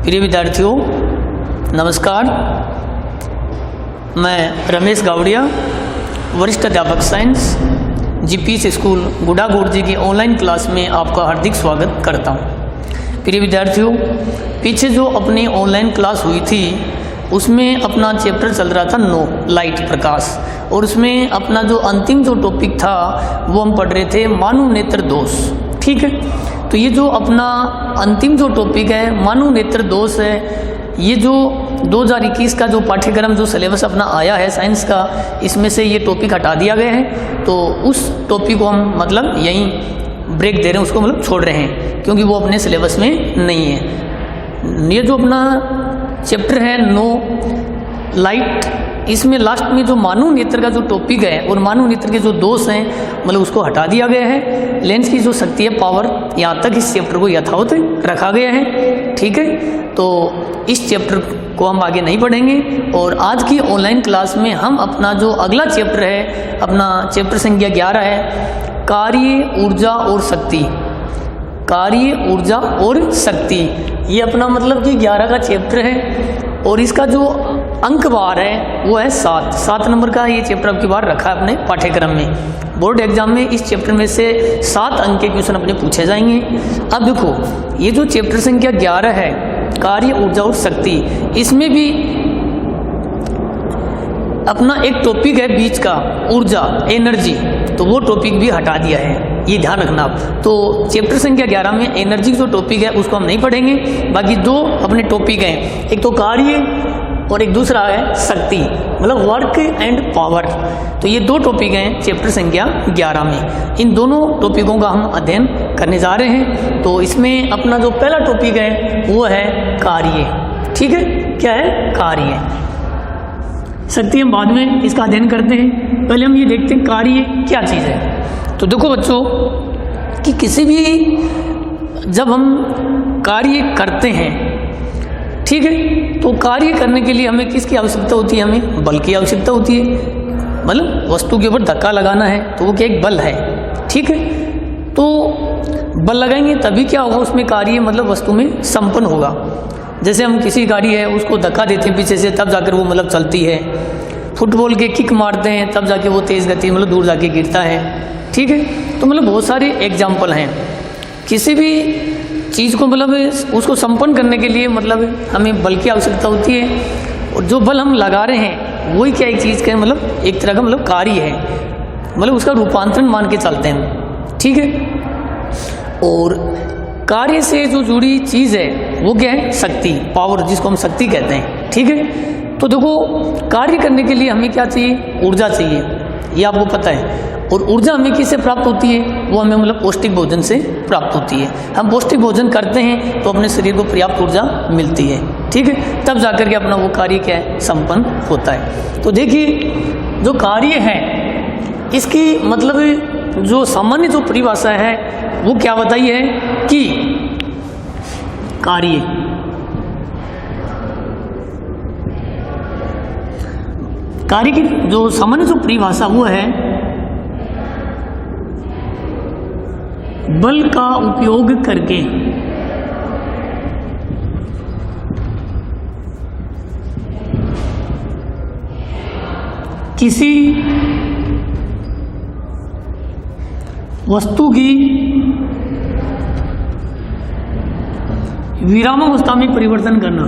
प्रिय विद्यार्थियों नमस्कार। मैं रमेश गावड़िया, वरिष्ठ अध्यापक साइंस, जीपीएस स्कूल गुड़ागोड़ जी की ऑनलाइन क्लास में आपका हार्दिक स्वागत करता हूं। प्रिय विद्यार्थियों, पीछे जो अपनी ऑनलाइन क्लास हुई थी उसमें अपना चैप्टर चल रहा था नो लाइट प्रकाश, और उसमें अपना जो अंतिम जो टॉपिक था वो हम पढ़ रहे थे मानव नेत्र दोष। ठीक है, तो ये जो अपना अंतिम जो टॉपिक है मानव नेत्र दोष है, ये जो 2021 का जो पाठ्यक्रम जो सिलेबस अपना आया है साइंस का, इसमें से ये टॉपिक हटा दिया गया है। तो उस टॉपिक को हम मतलब यहीं ब्रेक दे रहे हैं, उसको मतलब छोड़ रहे हैं क्योंकि वो अपने सिलेबस में नहीं है। ये जो अपना चैप्टर है नो लाइट, इसमें लास्ट में जो मानव नेत्र का जो टॉपिक है और मानव नेत्र के जो दोष हैं मतलब उसको हटा दिया गया है। लेंस की जो शक्ति है पावर, यहाँ तक इस चैप्टर को यथावत रखा गया है। ठीक है, तो इस चैप्टर को हम आगे नहीं पढ़ेंगे और आज की ऑनलाइन क्लास में हम अपना जो अगला चैप्टर है, अपना चैप्टर संख्या 11 है कार्य, ऊर्जा और शक्ति। कार्य, ऊर्जा और शक्ति, ये अपना मतलब कि 11 का चैप्टर है और इसका जो अंक बार है वो है 7 नंबर का ये चैप्टर अब की बार रखा है अपने पाठ्यक्रम में। बोर्ड एग्जाम में इस चैप्टर में से 7 अंक के क्वेश्चन अपने पूछे जाएंगे। अब देखो, ये जो चैप्टर संख्या 11 है कार्य, ऊर्जा और शक्ति, इसमें भी अपना एक टॉपिक है बीच का ऊर्जा, एनर्जी, तो वो टॉपिक भी हटा दिया है, ये ध्यान रखना आप। तो चैप्टर संख्या 11 में एनर्जी जो टॉपिक है उसको हम नहीं पढ़ेंगे। बाकी दो अपने टॉपिक हैं, एक तो कार्य और एक दूसरा है शक्ति, मतलब वर्क एंड पावर। तो ये दो टॉपिक हैं चैप्टर संख्या 11 में। इन दोनों टॉपिकों का हम अध्ययन करने जा रहे हैं। तो इसमें अपना जो पहला टॉपिक है वो है कार्य। ठीक है, क्या है? कार्य। शक्ति हम बाद में इसका अध्ययन करते हैं, पहले हम ये देखते हैं कार्य क्या चीज़ है। तो देखो बच्चों कि किसी भी जब हम कार्य करते हैं, ठीक है, तो कार्य करने के लिए हमें किसकी आवश्यकता होती है? हमें बल की आवश्यकता होती है। मतलब वस्तु के ऊपर धक्का लगाना है तो वो क्या एक बल है। ठीक है, तो बल लगाएंगे तभी क्या होगा, उसमें कार्य मतलब वस्तु में संपन्न होगा। जैसे हम किसी गाड़ी है उसको धक्का देते हैं पीछे से, तब जाकर वो मतलब चलती है। फुटबॉल के किक मारते हैं तब जाके वो तेज़ गति मतलब दूर जाके गिरता है। ठीक है, तो मतलब बहुत सारे एग्जाम्पल हैं। किसी भी चीज़ को मतलब उसको संपन्न करने के लिए मतलब हमें बल की आवश्यकता होती है, और जो बल हम लगा रहे हैं वही क्या एक चीज़ का मतलब एक तरह का मतलब कार्य है, मतलब उसका रूपांतरण मान के चलते हैं। ठीक है, और कार्य से जो जुड़ी चीज़ है वो क्या है? शक्ति, पावर, जिसको हम शक्ति कहते हैं। ठीक है, तो देखो कार्य करने के लिए हमें क्या चाहिए? ऊर्जा चाहिए, ये आपको पता है। और ऊर्जा हमें किससे प्राप्त होती है? वो हमें मतलब पौष्टिक भोजन से प्राप्त होती है। हम पौष्टिक भोजन करते हैं तो अपने शरीर को पर्याप्त ऊर्जा मिलती है। ठीक है, तब जाकर के अपना वो कार्य क्या है? संपन्न होता है। तो देखिए जो कार्य है इसकी मतलब जो सामान्य जो परिभाषा है वो क्या बताई है कि कार्य की जो सामान्य जो परिभाषा वो है बल का उपयोग करके किसी वस्तु की विरामावस्था में परिवर्तन करना।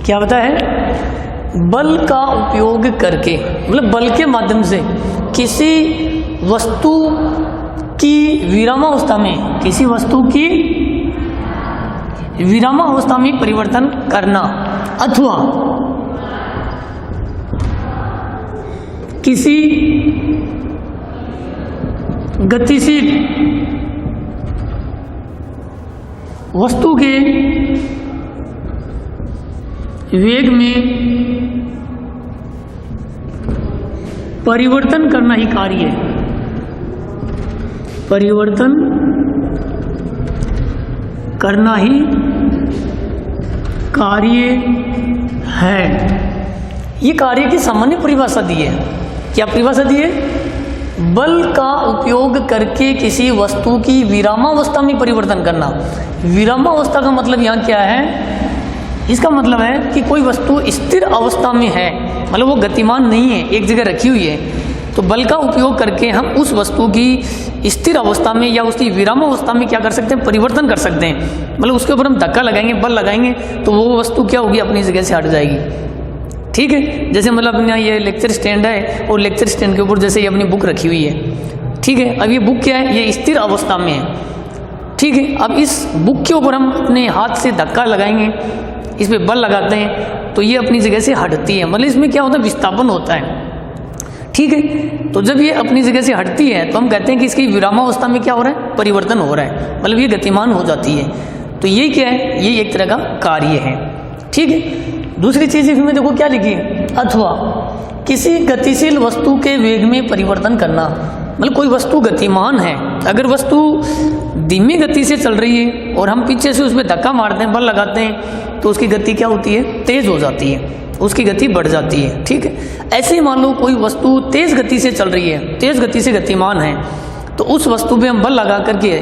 क्या होता है? बल का उपयोग करके मतलब बल के माध्यम से किसी वस्तु की विरामावस्था में, किसी वस्तु की विरामावस्था में परिवर्तन करना, अथवा किसी गतिशील वस्तु के वेग में परिवर्तन करना ही कार्य है। परिवर्तन करना ही कार्य है। ये कार्य की सामान्य परिभाषा दी है। क्या परिभाषा दी है? बल का उपयोग करके किसी वस्तु की विरामावस्था में परिवर्तन करना। विरामावस्था का मतलब यहाँ क्या है? इसका मतलब है कि कोई वस्तु स्थिर अवस्था में है, मतलब वो गतिमान नहीं है, एक जगह रखी हुई है, तो बल का उपयोग करके हम उस वस्तु की स्थिर अवस्था में या उसकी विरामावस्था में क्या कर सकते हैं? परिवर्तन कर सकते हैं। मतलब उसके ऊपर हम धक्का लगाएंगे, बल लगाएंगे, तो वो वस्तु क्या होगी? अपनी जगह से हट जाएगी। ठीक है, जैसे मतलब अपने यहाँ ये लेक्चर स्टैंड है और लेक्चर स्टैंड के ऊपर जैसे ये अपनी बुक रखी हुई है। ठीक है, अब ये बुक क्या है? ये स्थिर अवस्था में है। ठीक है, अब इस बुक के ऊपर हम अपने हाथ से धक्का लगाएंगे, इस पर बल लगाते हैं, तो ये अपनी जगह से हटती है। मतलब इसमें क्या होता है? विस्थापन होता है। ठीक है, तो जब ये अपनी जगह से हटती है तो हम कहते हैं कि इसकी विरामावस्था में क्या हो रहा है? परिवर्तन हो रहा है, मतलब ये गतिमान हो जाती है। तो ये क्या है? ये एक तरह का कार्य है। ठीक है, दूसरी चीज़ इसमें देखो क्या लिखी है? अथवा किसी गतिशील वस्तु के वेग में परिवर्तन करना। मतलब कोई वस्तु गतिमान है, अगर वस्तु धीमी गति से चल रही है और हम पीछे से उसमें धक्का मारते हैं, बल लगाते हैं, तो उसकी गति क्या होती है? तेज हो जाती है, उसकी गति बढ़ जाती है। ठीक है, ऐसे ही मान लो कोई वस्तु तेज गति से चल रही है, तेज गति से गतिमान है, तो उस वस्तु पे हम बल लगा करके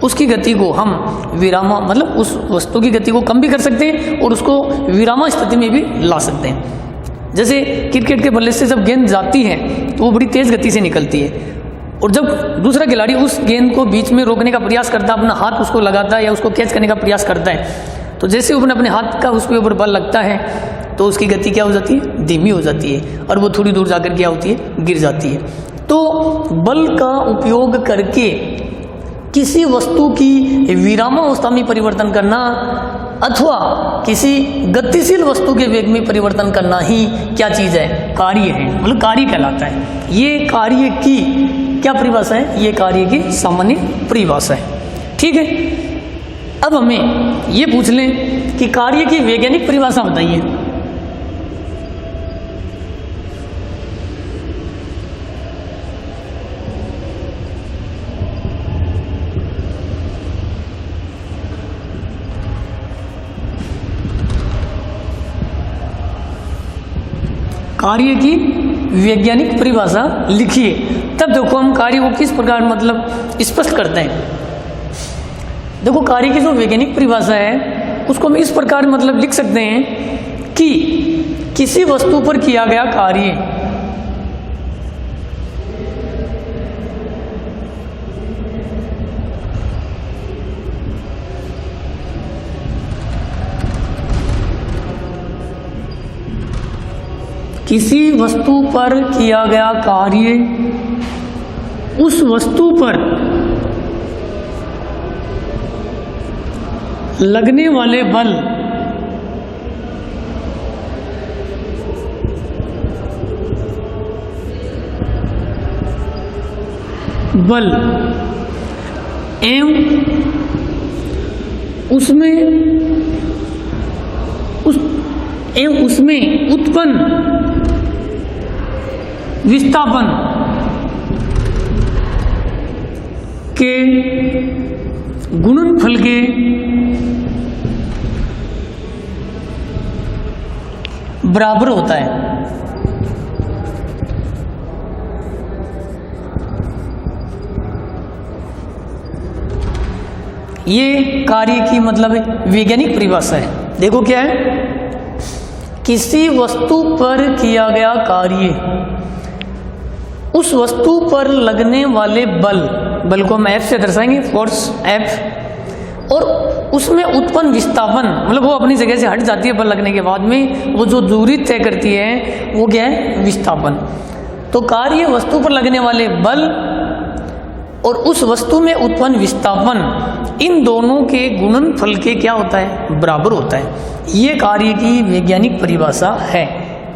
उसकी गति को हम विरामा, मतलब उस वस्तु की गति को कम भी कर सकते हैं और उसको विरामा स्थिति में भी ला सकते हैं। जैसे क्रिकेट के बल्ले से जब गेंद जाती है तो वो बड़ी तेज गति से निकलती है, और जब दूसरा खिलाड़ी उस गेंद को बीच में रोकने का प्रयास करता है, अपना हाथ उसको लगाता है या उसको कैच करने का प्रयास करता है, तो जैसे उसने अपने हाथ का उसके ऊपर बल लगता है तो उसकी गति क्या हो जाती है? धीमी हो जाती है, और वो थोड़ी दूर जाकर क्या होती है? गिर जाती है। तो बल का उपयोग करके किसी वस्तु की विरामावस्था में परिवर्तन करना अथवा किसी गतिशील वस्तु के वेग में परिवर्तन करना ही क्या चीज़ है? कार्य है, मतलब कार्य कहलाता है। ये कार्य की क्या परिभाषा है? ये कार्य की सामान्य परिभाषा है। ठीक है, अब हमें ये पूछ लें कि कार्य की वैज्ञानिक परिभाषा बताइए। कार्य की वैज्ञानिक परिभाषा लिखिए, तब देखो हम कार्य को किस प्रकार मतलब स्पष्ट करते हैं। देखो कार्य की जो वैज्ञानिक परिभाषा है उसको हम इस प्रकार मतलब लिख सकते हैं कि किसी वस्तु पर किया गया कार्य किसी वस्तु पर किया गया कार्य उस वस्तु पर लगने वाले बल एवं उसमें उत्पन्न विस्थापन के गुणनफल के बराबर होता है। ये कार्य की मतलब वैज्ञानिक परिभाषा है। देखो क्या है, किसी वस्तु पर किया गया कार्य उस वस्तु पर लगने वाले बल को हम F से दर्शाएंगे, फोर्स F, और उसमें उत्पन्न विस्थापन मतलब वो अपनी जगह से हट जाती है बल लगने के बाद में, वो जो दूरी तय करती है वो क्या है? विस्थापन। तो कार्य वस्तु पर लगने वाले बल और उस वस्तु में उत्पन्न विस्थापन, इन दोनों के गुणनफल के क्या होता है? बराबर होता है। ये कार्य की वैज्ञानिक परिभाषा है।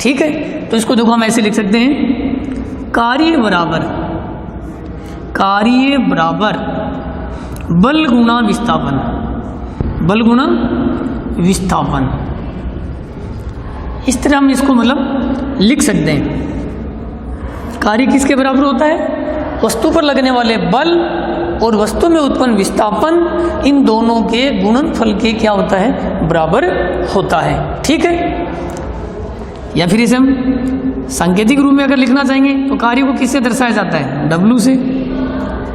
ठीक है, तो इसको देखो हम ऐसे लिख सकते हैं, कार्य बराबर बल गुणा विस्थापन, बल गुणा विस्थापन। इस तरह हम इसको मतलब लिख सकते हैं। कार्य किसके बराबर होता है? वस्तु पर लगने वाले बल और वस्तु में उत्पन्न विस्थापन, इन दोनों के गुणनफल के क्या होता है? बराबर होता है। ठीक है, या फिर इसे हम सांकेतिक रूप में अगर लिखना चाहेंगे तो कार्य को किससे दर्शाया जाता है, W से।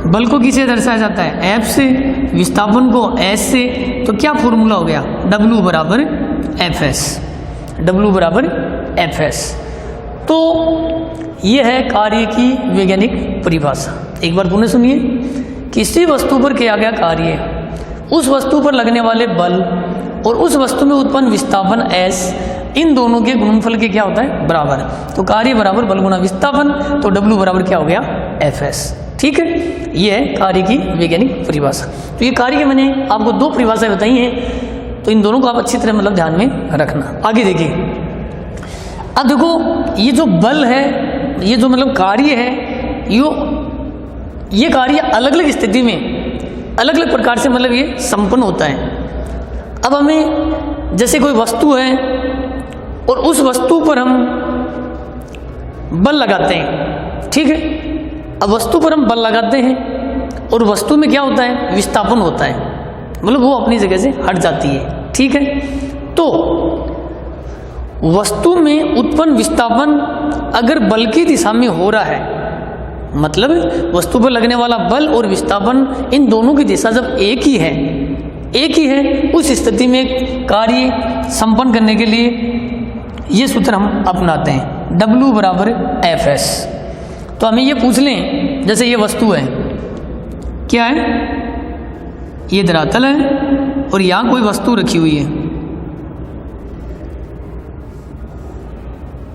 बल को किससे दर्शाया जाता है, F से। विस्थापन को S से। तो क्या फॉर्मूला हो गया, W बराबर Fs, W बराबर Fs। तो यह है कार्य की वैज्ञानिक परिभाषा। एक बार पुनः सुनिए, किसी वस्तु पर किया गया कार्य, उस वस्तु पर लगने वाले बल और उस वस्तु में उत्पन्न विस्थापन S, इन दोनों के गुणनफल के क्या होता है, बराबर। तो कार्य बराबर बल गुना विस्थापन, तो W बराबर क्या हो गया, Fs। ठीक है, ये है कार्य की वैज्ञानिक परिभाषा। तो ये कार्य की मैंने आपको 2 परिभाषाएं बताई हैं, तो इन दोनों को आप अच्छी तरह मतलब ध्यान में रखना। आगे देखिए, अब देखो ये जो बल है, ये जो मतलब कार्य है, ये कार्य अलग अलग स्थिति में अलग अलग प्रकार से मतलब ये संपन्न होता है। अब हमें जैसे कोई वस्तु है और उस वस्तु पर हम बल लगाते हैं, ठीक है। अब वस्तु पर हम बल लगाते हैं और वस्तु में क्या होता है, विस्थापन होता है, मतलब वो अपनी जगह से हट जाती है, ठीक है। तो वस्तु में उत्पन्न विस्थापन अगर बल की दिशा में हो रहा है, मतलब वस्तु पर लगने वाला बल और विस्थापन इन दोनों की दिशा जब एक ही है, उस स्थिति में कार्य संपन्न करने के लिए ये सूत्र हम अपनाते हैं, W बराबर Fs। तो हमें ये पूछ लें, जैसे ये वस्तु है, क्या है, ये धरातल है और यहाँ कोई वस्तु रखी हुई है,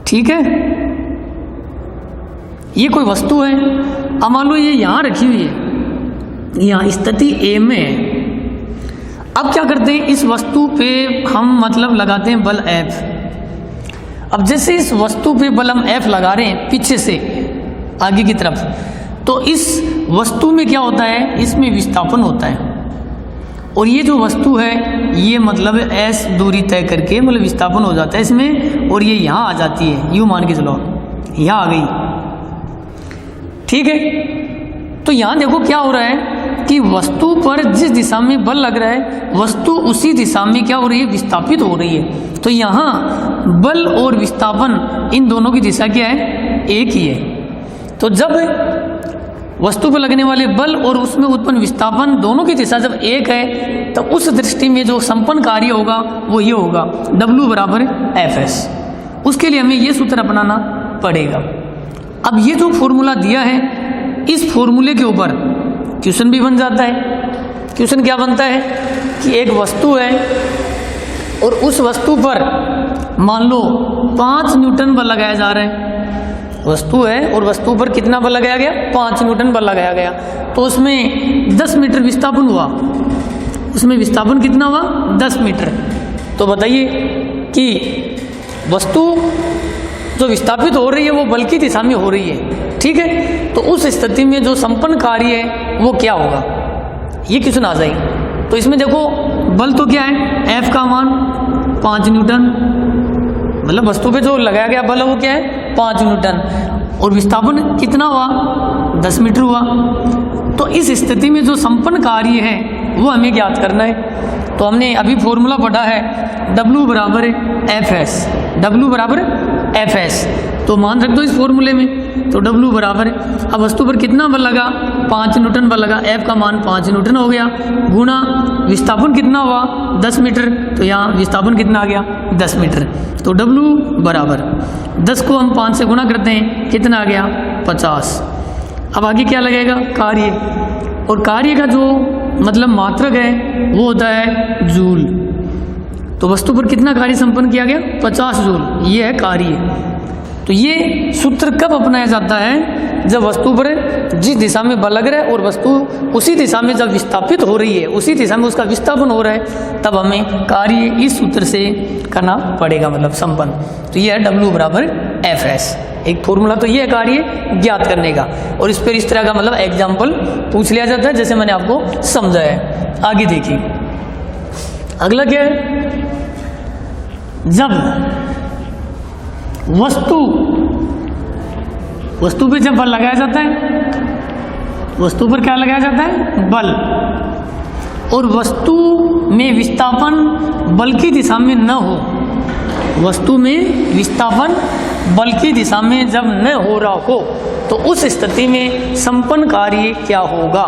ठीक है। ये कोई वस्तु है, अब मान लो ये यहाँ रखी हुई है, यहाँ स्थिति A में है। अब क्या करते हैं, इस वस्तु पे हम मतलब लगाते हैं बल F। अब जैसे इस वस्तु पे बल हम F लगा रहे हैं पीछे से आगे की तरफ, तो इस वस्तु में क्या होता है, इसमें विस्थापन होता है। और ये जो वस्तु है ये मतलब S दूरी तय करके मतलब विस्थापन हो जाता है इसमें, और ये यहाँ आ जाती है, यूँ मान के चलो यहाँ आ गई, ठीक है। तो यहाँ देखो क्या हो रहा है कि वस्तु पर जिस दिशा में बल लग रहा है, वस्तु उसी दिशा में क्या हो रही है, विस्थापित हो रही है। तो यहाँ बल और विस्थापन इन दोनों की दिशा क्या है, एक ही है। तो जब वस्तु पर लगने वाले बल और उसमें उत्पन्न विस्थापन दोनों की दिशा जब एक है, तो उस दृष्टि में जो संपन्न कार्य होगा वो ये होगा, W बराबर Fs। उसके लिए हमें ये सूत्र अपनाना पड़ेगा। अब ये जो फॉर्मूला दिया है, इस फॉर्मूले के ऊपर क्वेश्चन भी बन जाता है। क्वेश्चन क्या बनता है कि एक वस्तु है और उस वस्तु पर मान लो 5 न्यूटन बल लगाया जा रहा है। वस्तु है और वस्तु पर कितना बल लगाया गया, 5 न्यूटन बल लगाया गया। तो उसमें 10 मीटर विस्थापन हुआ, उसमें विस्थापन कितना हुआ, 10 मीटर। तो बताइए कि वस्तु जो विस्थापित हो रही है वो बल की दिशा में हो रही है, ठीक है। तो उस स्थिति में जो संपन्न कार्य है वो क्या होगा, ये क्वेश्चन आ जाएगी। तो इसमें देखो बल तो क्या है, F का मान 5 न्यूटन, मतलब वस्तु पे जो लगाया गया बल है वो क्या है, 5 न्यूटन, और विस्थापन कितना हुआ, 10 मीटर हुआ। तो इस स्थिति में जो संपन्न कार्य है वो हमें ज्ञात करना है। तो हमने अभी फॉर्मूला पढ़ा है W बराबर Fs, W बराबर Fs। तो मान रख दो इस फॉर्मूले में, तो W बराबर, अब वस्तु पर कितना बल लगा, 5 न्यूटन बल लगा, F का मान 5 न्यूटन हो गया, गुना विस्थापन कितना हुआ, 10 मीटर। तो यहाँ विस्थापन कितना आ गया, 10 मीटर। तो W बराबर 10 को हम 5 से गुना करते हैं, कितना आ गया, 50। अब आगे क्या लगेगा, कार्य, और कार्य का जो मतलब मात्रक है वो होता है जूल। तो वस्तु पर कितना कार्य संपन्न किया गया, 50 जूल, ये है कार्य। तो ये सूत्र कब अपनाया जाता है, जब वस्तु पर जिस दिशा में बल लग रहा है और वस्तु उसी दिशा में जब विस्थापित हो रही है, उसी दिशा में उसका विस्थापन हो रहा है, तब हमें कार्य इस सूत्र से करना पड़ेगा, मतलब संपन्न। तो ये है W बराबर Fs। एक फॉर्मूला तो ये है कार्य ज्ञात करने का, और इस पर इस तरह का मतलब एग्जाम्पल पूछ लिया जाता है, जैसे मैंने आपको समझाया है। आगे देखिए अगला क्या है, जब वस्तु पे जब बल लगाया जाता है, वस्तु पर क्या लगाया जाता है, बल, और वस्तु में विस्थापन बल की दिशा में न हो, वस्तु में विस्थापन बल की दिशा में जब न हो रहा हो तो उस स्थिति में संपन्न कार्य क्या होगा।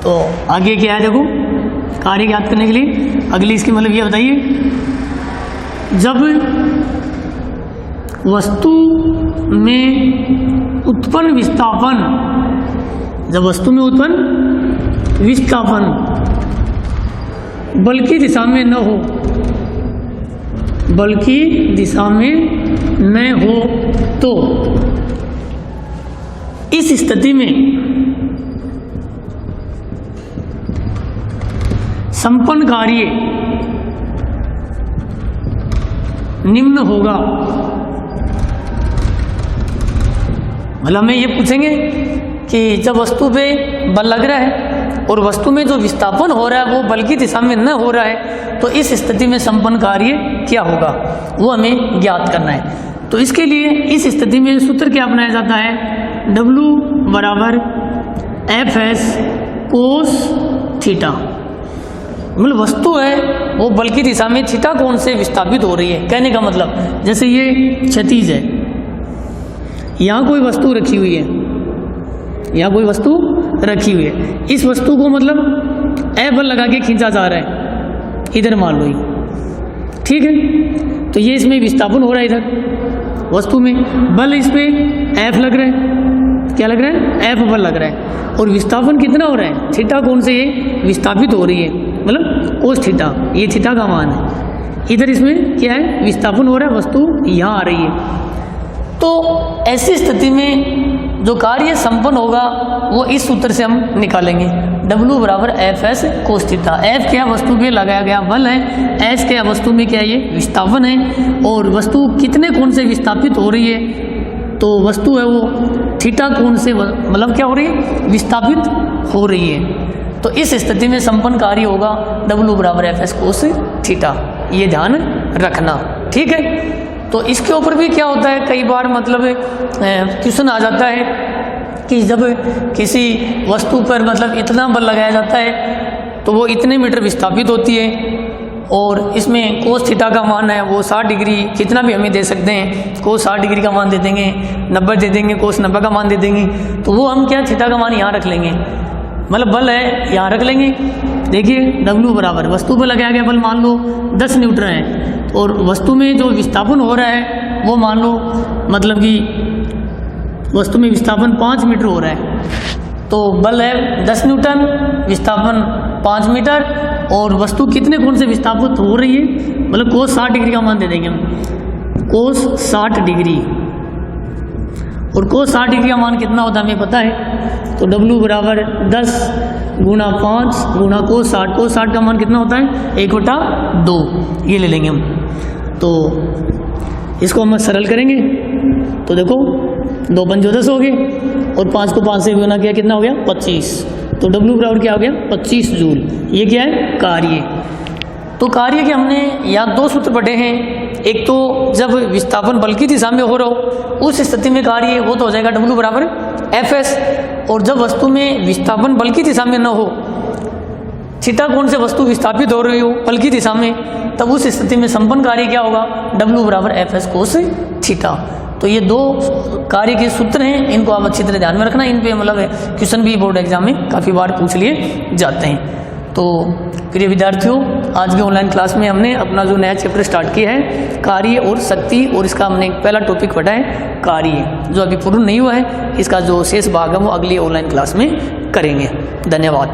तो आगे क्या है, देखो कार्य ज्ञात करने के लिए अगली इसकी मतलब ये बताइए, जब वस्तु में उत्पन्न विस्थापन, जब वस्तु में उत्पन्न विस्थापन बल की दिशा में न हो, बल की दिशा में न हो तो इस स्थिति में संपन्न कार्य निम्न होगा। मतलब हमें ये पूछेंगे कि जब वस्तु पे बल लग रहा है और वस्तु में जो विस्थापन हो रहा है वो बल की दिशा में न हो रहा है तो इस स्थिति में संपन्न कार्य क्या होगा, वो हमें ज्ञात करना है। तो इसके लिए इस स्थिति में सूत्र क्या अपनाया जाता है, W बराबर Fs कोस थीटा। मतलब वस्तु है वो बल की दिशा में थीटा कोण से विस्थापित हो रही है। कहने का मतलब जैसे ये क्षैतिज है, यहाँ कोई वस्तु रखी हुई है, यहाँ कोई वस्तु रखी हुई है, इस वस्तु को मतलब F बल लगा के खींचा जा रहा है, इधर मान लो ये, ठीक है। तो ये इसमें विस्थापन हो रहा है, इधर वस्तु में बल इस पे F लग रहा है, क्या लग रहा है, F बल लग रहा है, और विस्थापन कितना हो रहा है, थीटा कोण से ये विस्थापित हो रही है, मतलब कोस थीटा, ये थीटा का मान है। इधर इसमें क्या है, विस्थापन हो रहा है, वस्तु यहाँ आ रही है। तो ऐसी स्थिति में जो कार्य संपन्न होगा वो इस सूत्र से हम निकालेंगे, W बराबर Fs कोस थीटा। F क्या वस्तु पे लगाया गया बल है, S क्या वस्तु में क्या ये विस्थापन है, और वस्तु कितने कोण से विस्थापित हो रही है, तो वस्तु है वो थीटा कोण से मतलब क्या हो रही है, विस्थापित हो रही है। तो इस स्थिति में संपन्न कार्य होगा W बराबर Fs कोस थीटा, ये ध्यान रखना, ठीक है। तो इसके ऊपर भी क्या होता है, कई बार मतलब क्वेश्चन आ जाता है कि जब किसी वस्तु पर मतलब इतना बल लगाया जाता है तो वो इतने मीटर विस्थापित होती है, और इसमें कोस थीटा का मान है वो 60 डिग्री, कितना भी हमें दे सकते हैं, कोस 60 डिग्री का मान दे देंगे, 90 दे देंगे, कोस 90 का मान दे देंगे, तो वो हम क्या थीटा का मान यहाँ रख लेंगे, मतलब बल है यहाँ रख लेंगे। देखिए W बराबर वस्तु पर लगाया गया बल मान लो 10 न्यूटन है, और वस्तु में जो विस्थापन हो रहा है वो मान लो मतलब कि वस्तु में विस्थापन 5 मीटर हो रहा है, तो बल है 10 न्यूटन, विस्थापन 5 मीटर, और वस्तु कितने कोण से विस्थापित हो रही है, मतलब कोस 60 डिग्री का मान दे देंगे हम, कोस 60 डिग्री, और कोस 60 डिग्री का मान कितना होता है हमें पता है, तो W बराबर 10 गुणा 5 गुणा कोस 60, कोस 60 का मान कितना होता है 1/2, ये ले लेंगे हम। तो इसको हम सरल करेंगे तो देखो 2 पंचो 10 हो गए, और 5 को 5 से गुना किया कितना हो गया 25, तो W बराबर क्या हो गया 25 जूल। ये क्या है कार्य। तो कार्य के हमने यहाँ 2 सूत्र पढ़े हैं, एक तो जब विस्थापन बल की दिशा में हो रहा हो उस स्थिति में कार्य वो तो हो जाएगा W बराबर Fs, और जब वस्तु में विस्थापन बल की दिशा में न हो, थीटा कोण से वस्तु विस्थापित हो रही हो बल की दिशा में, तब उस स्थिति में संपन्न कार्य क्या होगा W बराबर Fs कोस थीटा। तो ये 2 कार्य के सूत्र हैं, इनको आप अच्छी तरह ध्यान में रखना, इन पे मतलब क्वेश्चन भी बोर्ड एग्जाम में काफ़ी बार पूछ लिए जाते हैं। तो प्रिय विद्यार्थियों, आज की ऑनलाइन क्लास में हमने अपना जो नया चैप्टर स्टार्ट किया है कार्य और शक्ति, और इसका हमने पहला टॉपिक पढ़ा है कार्य, जो अभी पूर्ण नहीं हुआ है, इसका जो शेष भाग है वो अगली ऑनलाइन क्लास में करेंगे। धन्यवाद।